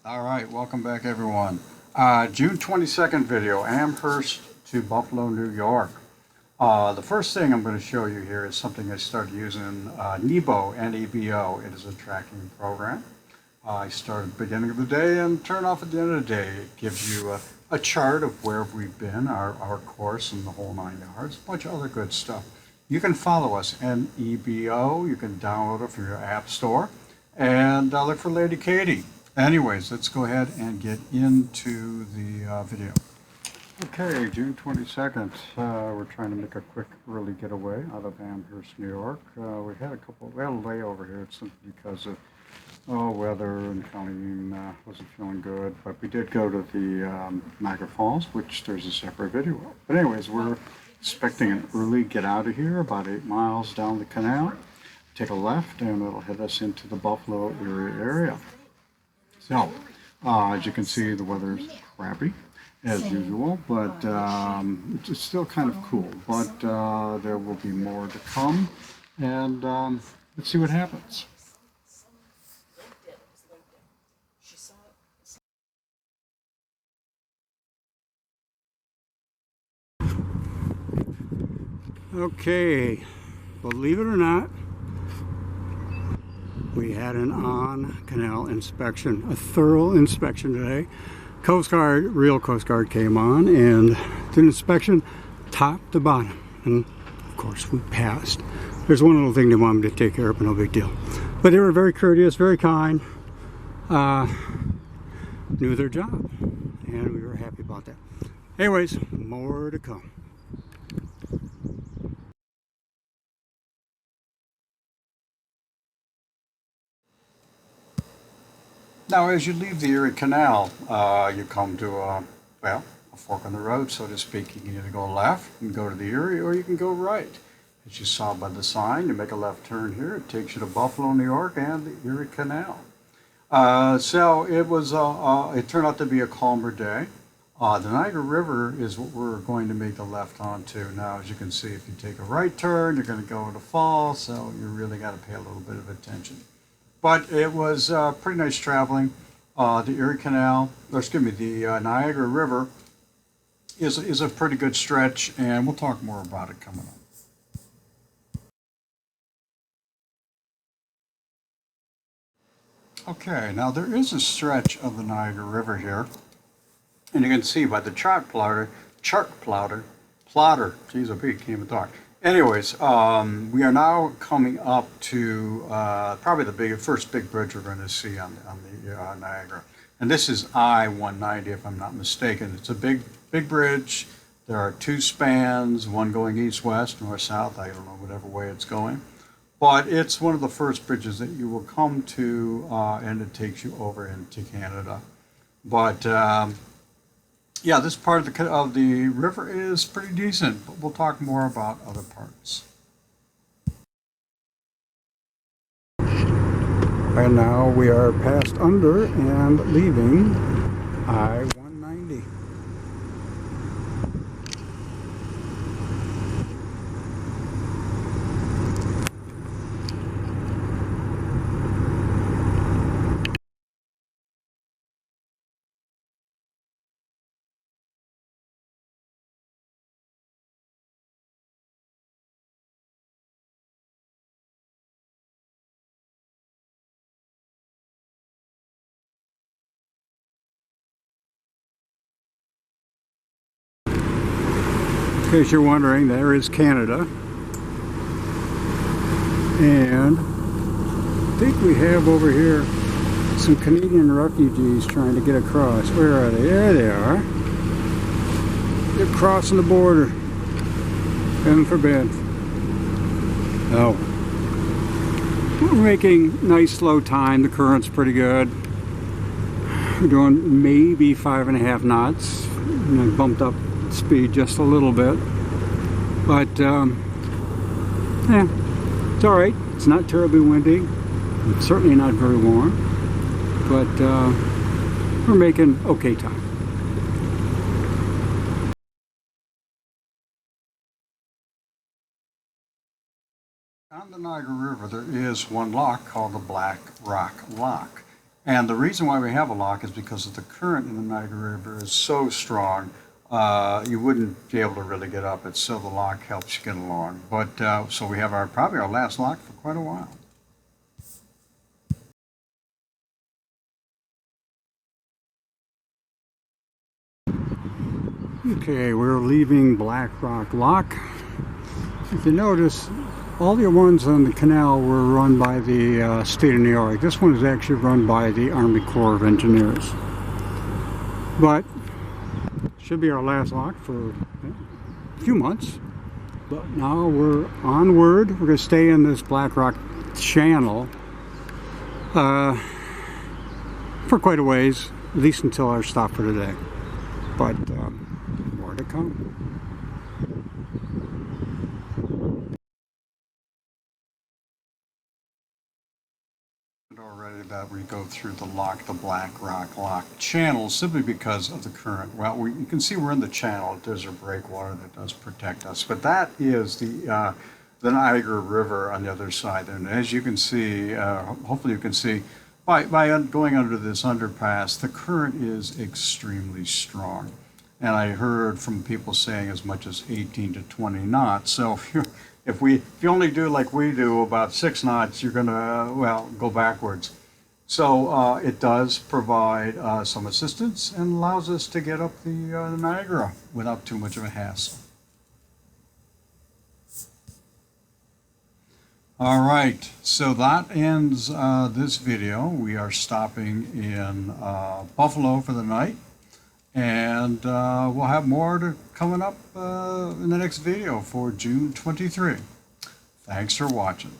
All right, welcome back everyone. June 22nd video, Amherst to Buffalo, New York. The first thing I'm going to show you here is something I started using, Nebo, N-E-B-O. It is a tracking program. I start at the beginning of the day and turn off at the end of the day. It gives you a chart of where we've been, our course, and the whole 9 yards, a bunch of other good stuff. You can follow us, N-E-B-O. You can download it from your app store and look for Lady Katie. Anyways, let's go ahead and get into the video. Okay, June 22nd. We're trying to make a quick early getaway out of Amherst, New York. We had a layover here simply because of weather, and Colleen wasn't feeling good. But we did go to the Niagara Falls, which there's a separate video of. But anyways, we're expecting an early get out of here, about 8 miles down the canal. Take a left, and it'll hit us into the Buffalo, Erie area. So, as you can see, the weather's crappy, as usual, but it's still kind of cool. But there will be more to come, and let's see what happens. Okay, believe it or not, we had an on-canal inspection, a thorough inspection today. Coast Guard, real Coast Guard came on and did an inspection top to bottom. And of course we passed. There's one little thing they wanted me to take care of, but no big deal. But they were very courteous, very kind, knew their job, and we were happy about that. Anyways, more to come. Now, as you leave the Erie Canal, you come to a fork in the road, so to speak. You can either go left and go to the Erie, or you can go right. As you saw by the sign, you make a left turn here. It takes you to Buffalo, New York, and the Erie Canal. So it was. It turned out to be a calmer day. The Niagara River is what we're going to make the left onto. Now, as you can see, if you take a right turn, you're going to go to Falls, so you really got to pay a little bit of attention. But it was pretty nice traveling. The Erie Canal, the Niagara River is a pretty good stretch, and we'll talk more about it coming up. Okay, now there is a stretch of the Niagara River here, and you can see by the plotter, geez, I can't even talk. Anyways, we are now coming up to probably the first big bridge we're going to see on the Niagara. And this is I-190, if I'm not mistaken. It's a big bridge. There are 2 spans, one going east-west, north-south, I don't know, whatever way it's going. But it's one of the first bridges that you will come to, and it takes you over into Canada. But yeah, this part of the river is pretty decent, but we'll talk more about other parts. And now we are passed under and leaving I-190. In case you're wondering, there is Canada, and I think we have over here some Canadian refugees trying to get across. Where are they? There they are. They're crossing the border. Heaven forbid. Oh. We're making nice slow time. The current's pretty good. We're doing maybe 5.5 knots. And I bumped up speed just a little bit, but yeah, it's all right. It's not terribly windy. It's certainly not very warm, but we're making okay time. On the Niagara River, there is one lock called the Black Rock Lock. And the reason why we have a lock is because of the current in the Niagara River is so strong, you wouldn't be able to really get up it. So the lock helps you get along. But so we have probably our last lock for quite a while. Okay, we're leaving Black Rock Lock. If you notice, all the ones on the canal were run by the state of New York. This one is actually run by the Army Corps of Engineers. But should be our last lock for a few months. But now we're onward. We're going to stay in this Black Rock channel for quite a ways, at least until our stop for today. But more to come. Already that we go through the Black Rock Lock channel simply because of the current. Well, you can see we're in the channel. There's a breakwater that does protect us, but that is the Niagara River on the other side. And as you can see, hopefully you can see, by going under this underpass, the current is extremely strong. And I heard from people saying as much as 18 to 20 knots. So if you only do like we do, about 6 knots, you're going to, well, go backwards. So it does provide some assistance and allows us to get up the Niagara without too much of a hassle. All right, so that ends this video. We are stopping in Buffalo for the night, and we'll have more coming up in the next video for June 23. Thanks for watching.